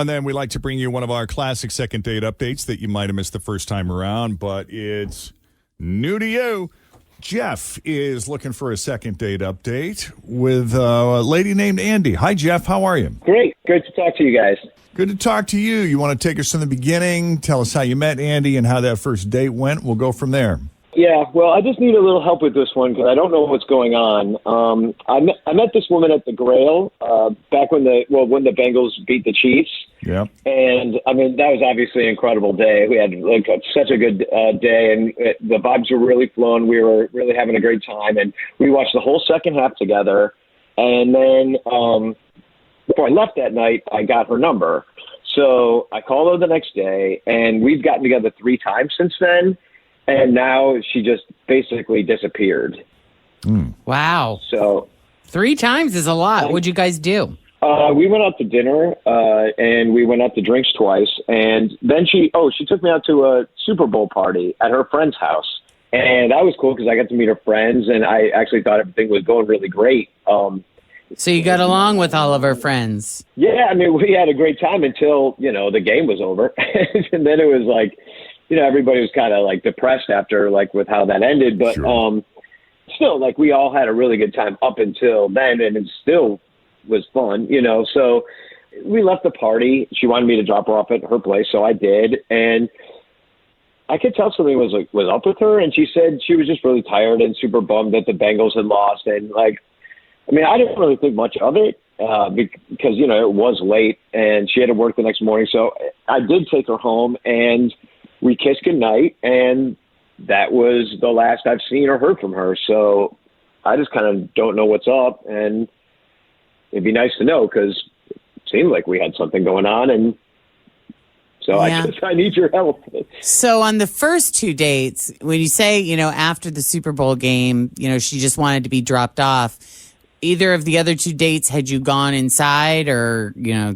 And then we like to bring you one of our classic second date updates that you might have missed the first time around, but it's new to you. Jeff is looking for a second date update with a lady named Andy. Hi, Jeff. How are you? Great. Great to talk to you guys. Good to talk to you. You want to take us from the beginning? Tell us how you met Andy and how that first date went. We'll go from there. Yeah, well, I just need a little help with this one because I don't know what's going on. I met this woman at the Grail back when the Bengals beat the Chiefs. Yeah. And, I mean, that was obviously an incredible day. We had such a good day, and the vibes were really flowing. We were really having a great time, and we watched the whole second half together. And then before I left that night, I got her number. So I called her the next day, and we've gotten together 3 times since then. And now she just basically disappeared. Wow. So 3 times is a lot. What'd you guys do? We went out to dinner, and we went out to drinks twice. And then she took me out to a Super Bowl party at her friend's house. And that was cool because I got to meet her friends, and I actually thought everything was going really great. So you got along with all of her friends? Yeah, I mean, we had a great time until, the game was over. And then it was like, everybody was kind of like depressed after with how that ended, but Sure. Still we all had a really good time up until then, and it still was fun, so we left the party. She wanted me to drop her off at her place, so I did, and I could tell something was up with her, and she said she was just really tired and super bummed that the Bengals had lost, and I didn't really think much of it because it was late and she had to work the next morning, so I did take her home and we kissed goodnight, and that was the last I've seen or heard from her. So I just kind of don't know what's up, and it'd be nice to know because it seemed like we had something going on, and so I need your help. So on the first 2 dates, when you say, after the Super Bowl game, she just wanted to be dropped off, either of the other 2 dates, had you gone inside or,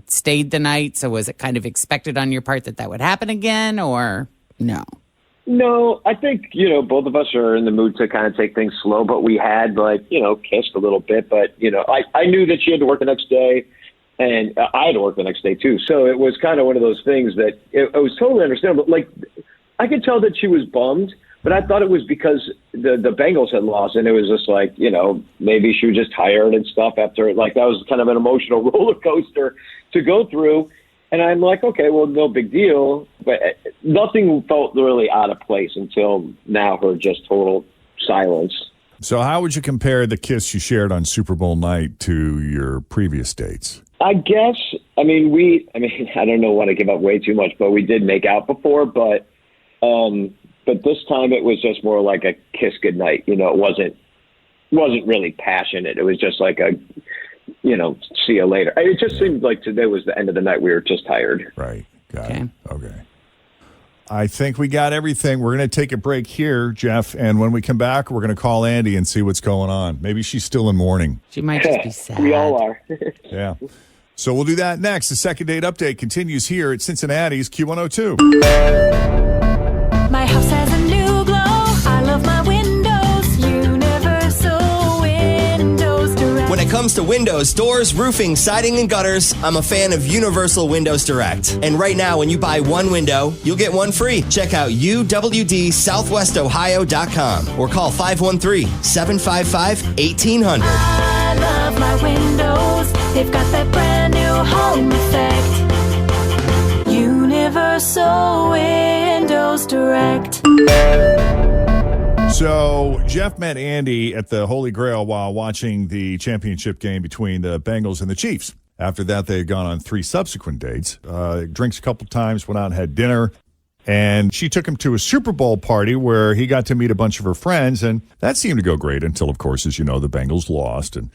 stayed the night? So was it kind of expected on your part that would happen again, or no? No, I think, both of us are in the mood to kind of take things slow, but we had kissed a little bit, but, I knew that she had to work the next day and I had to work the next day too. So it was kind of one of those things that it was totally understandable. I could tell that she was bummed, but I thought it was because the Bengals had lost, and it was just maybe she was just tired and stuff after that was kind of an emotional roller coaster to go through. And I'm like, okay, well, no big deal. But nothing felt really out of place until now, her just total silence. So how would you compare the kiss you shared on Super Bowl night to your previous dates? I guess, I don't know, want to give up way too much, but we did make out before, but this time it was just more like a kiss goodnight. It wasn't really passionate. It was just like a, see you later. It just seemed like today was the end of the night. We were just tired. Right. Got it. Okay. I think we got everything. We're going to take a break here, Jeff, and when we come back, we're going to call Andy and see what's going on. Maybe she's still in mourning. She might just be sad. We all are. Yeah. So we'll do that next. The second date update continues here at Cincinnati's Q102. My house has a new glow. I love my windows. Universal Windows Direct. When it comes to windows, doors, roofing, siding, and gutters, I'm a fan of Universal Windows Direct. And right now, when you buy one window, you'll get one free. Check out uwdsouthwestohio.com or call 513-755-1800. I love my windows. They've got that brand new home effect. Universal Windows Direct. So Jeff met Andy at the Holy Grail while watching the championship game between the Bengals and the Chiefs. After that, they had gone on 3 subsequent dates, drinks a couple times, went out and had dinner, and she took him to a Super Bowl party where he got to meet a bunch of her friends, and that seemed to go great until, of course, as you know, the Bengals lost, and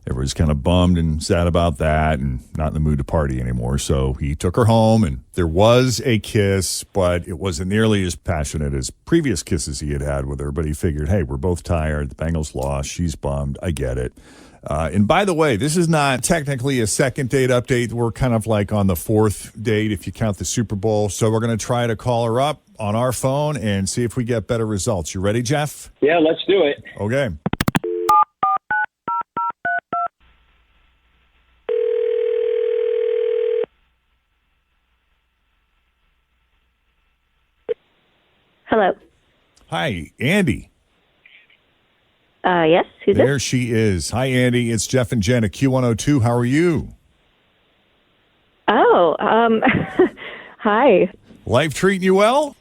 everybody's kind of bummed and sad about that and not in the mood to party anymore. So he took her home, and there was a kiss, but it wasn't nearly as passionate as previous kisses he had had with her. But he figured, hey, we're both tired. The Bengals lost. She's bummed. I get it. And by the way, this is not technically a second date update. We're kind of like on the 4th date if you count the Super Bowl. So we're going to try to call her up on our phone and see if we get better results. You ready, Jeff? Yeah, let's do it. Okay. Hello. Hi, Andy. Yes, who's this? There she is. Hi, Andy. It's Jeff and Jenn at Q102. How are you? Oh, hi. Life treating you well?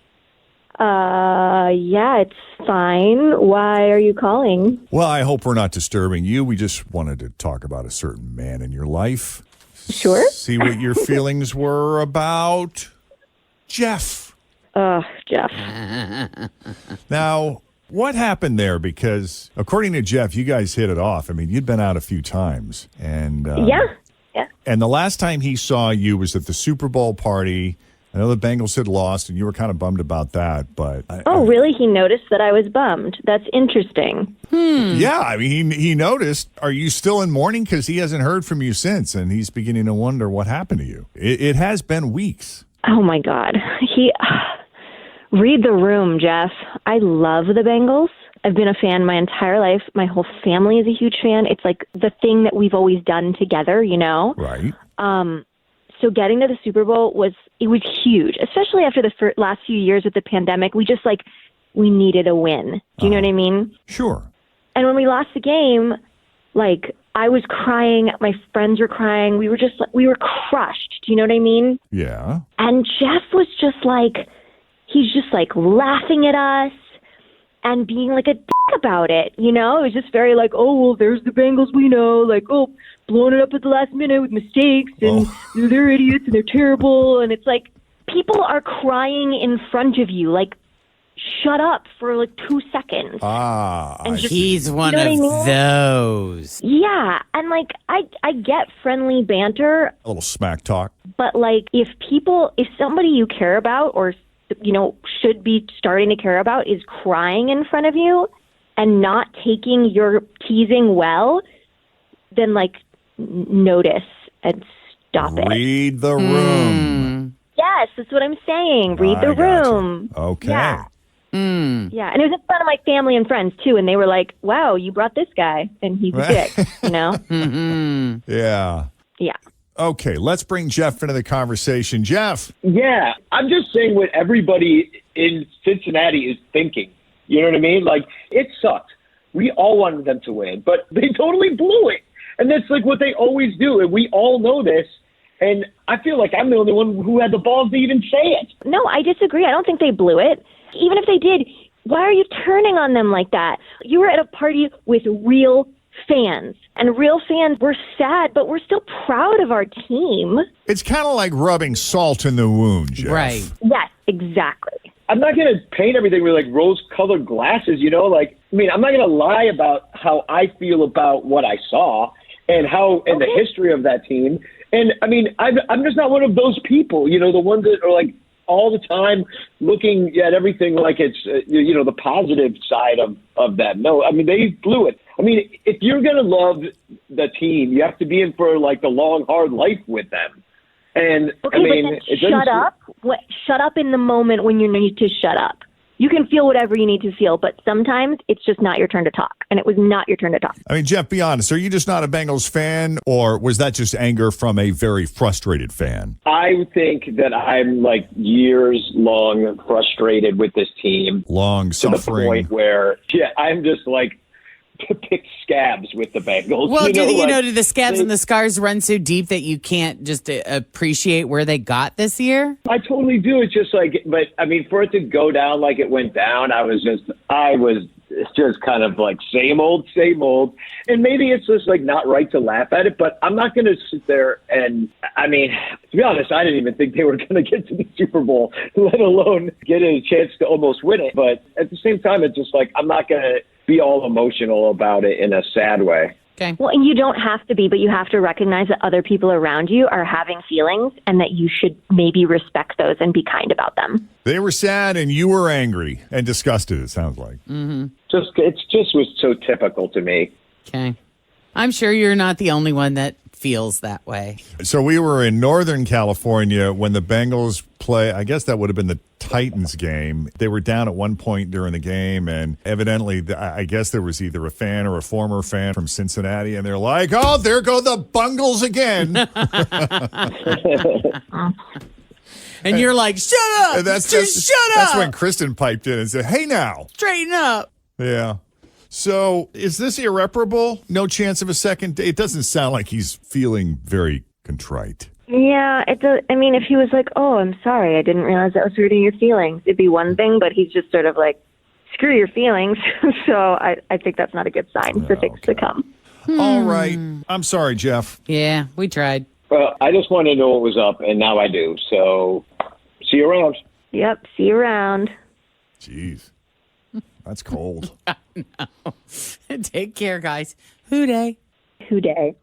Yeah, it's fine. Why are you calling? Well, I hope we're not disturbing you. We just wanted to talk about a certain man in your life. Sure. See what your feelings were about Jeff. Jeff. Now, what happened there? Because according to Jeff, you guys hit it off. I mean, you'd been out a few times. And Yeah. And the last time he saw you was at the Super Bowl party. I know the Bengals had lost, and you were kind of bummed about that. But Really? He noticed that I was bummed. That's interesting. Yeah, I mean, he noticed. Are you still in mourning? Because he hasn't heard from you since, and he's beginning to wonder what happened to you. It has been weeks. Oh, my God. Read the room, Jeff. I love the Bengals. I've been a fan my entire life. My whole family is a huge fan. It's like the thing that we've always done together, you know? Right. So getting to the Super Bowl was huge, especially after the last few years with the pandemic. We needed a win. Do you know what I mean? Sure. And when we lost the game, like, I was crying. My friends were crying. We were crushed. Do you know what I mean? Yeah. And Jeff was just like, he's just like laughing at us and being like a dick about it. You know, it was just very like, oh, well, there's the Bengals we know, like, oh, blowing it up at the last minute with mistakes, and they're idiots and they're terrible. And it's like, people are crying in front of you. Like, shut up for like 2 seconds. He's one of those. Yeah. And like, I get friendly banter. A little smack talk. But like, if somebody you care about or, you know, should be starting to care about is crying in front of you and not taking your teasing well, then like, notice and stop it. Read the room. Yes, that's what I'm saying. Read the room. Gotcha. Okay. Yeah. Yeah, and it was in front of my family and friends too, and they were like, "Wow, you brought this guy, and he's a dick," you know? Yeah. Yeah. Okay, let's bring Jeff into the conversation. Jeff. Yeah, I'm just saying what everybody in Cincinnati is thinking. You know what I mean? Like, it sucked. We all wanted them to win, but they totally blew it. And that's like what they always do, and we all know this. And I feel like I'm the only one who had the balls to even say it. No, I disagree. I don't think they blew it. Even if they did, why are you turning on them like that? You were at a party with real fans, and real fans were sad, but we're still proud of our team. It's kind of like rubbing salt in the wound, Jeff. Right. Yes, exactly. I'm not going to paint everything with like rose-colored glasses, you know? Like, I mean, I'm not going to lie about how I feel about what I saw and the history of that team. And I mean, I'm just not one of those people, you know, the ones that are like all the time looking at everything like it's, you know, the positive side of that. No, I mean, they blew it. I mean, if you're going to love the team, you have to be in for like the long, hard life with them. And Okay, I mean, but then shut up. Shut up in the moment when you need to shut up. You can feel whatever you need to feel, but sometimes it's just not your turn to talk. And it was not your turn to talk. I mean, Jeff, be honest. Are you just not a Bengals fan, or was that just anger from a very frustrated fan? I think that I'm like years long frustrated with this team. Long to the suffering. point where, I'm just like to pick scabs with the Bengals. Well, like, do the scabs and the scars run so deep that you can't just appreciate where they got this year? I totally do. It's just like, but I mean, for it to go down like it went down, I was just kind of like same old. And maybe it's just like not right to laugh at it, but I'm not going to sit there and, I mean, to be honest, I didn't even think they were going to get to the Super Bowl, let alone get a chance to almost win it. But at the same time, it's just like, I'm not going to be all emotional about it in a sad way. Okay. Well, and you don't have to be, but you have to recognize that other people around you are having feelings and that you should maybe respect those and be kind about them. They were sad and you were angry and disgusted, it sounds like. Mm-hmm. It just was so typical to me. Okay. I'm sure you're not the only one that feels that way. So we were in Northern California when the Bengals play. I guess that would have been the Titans game. They were down at one point during the game, and evidently, I guess there was either a fan or a former fan from Cincinnati, and they're like, "Oh, there go the Bungles again." And you're like, shut up. And Shut up. That's when Kristen piped in and said, hey, now. Straighten up. Yeah. So is this irreparable? No chance of a second date? It doesn't sound like he's feeling very contrite. Yeah, it does. I mean, if he was like, "Oh, I'm sorry, I didn't realize that was hurting your feelings," it'd be one thing. But he's just sort of like, "Screw your feelings." So I think that's not a good sign for things to come. All right. I'm sorry, Jeff. Yeah, we tried. Well, I just wanted to know what was up, and now I do. So, see you around. Yep. See you around. Jeez. That's cold. Take care, guys. Hooday. Hooday.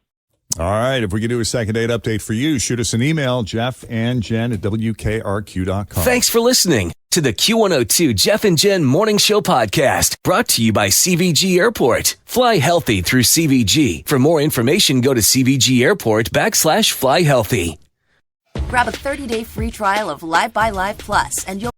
All right. If we could do a second date update for you, shoot us an email, Jeff and Jen at WKRQ.com. Thanks for listening to the Q102 Jeff and Jen Morning Show podcast, brought to you by CVG Airport. Fly healthy through CVG. For more information, go to CVG Airport /fly healthy. Grab a 30-day free trial of Live by Live Plus, and you'll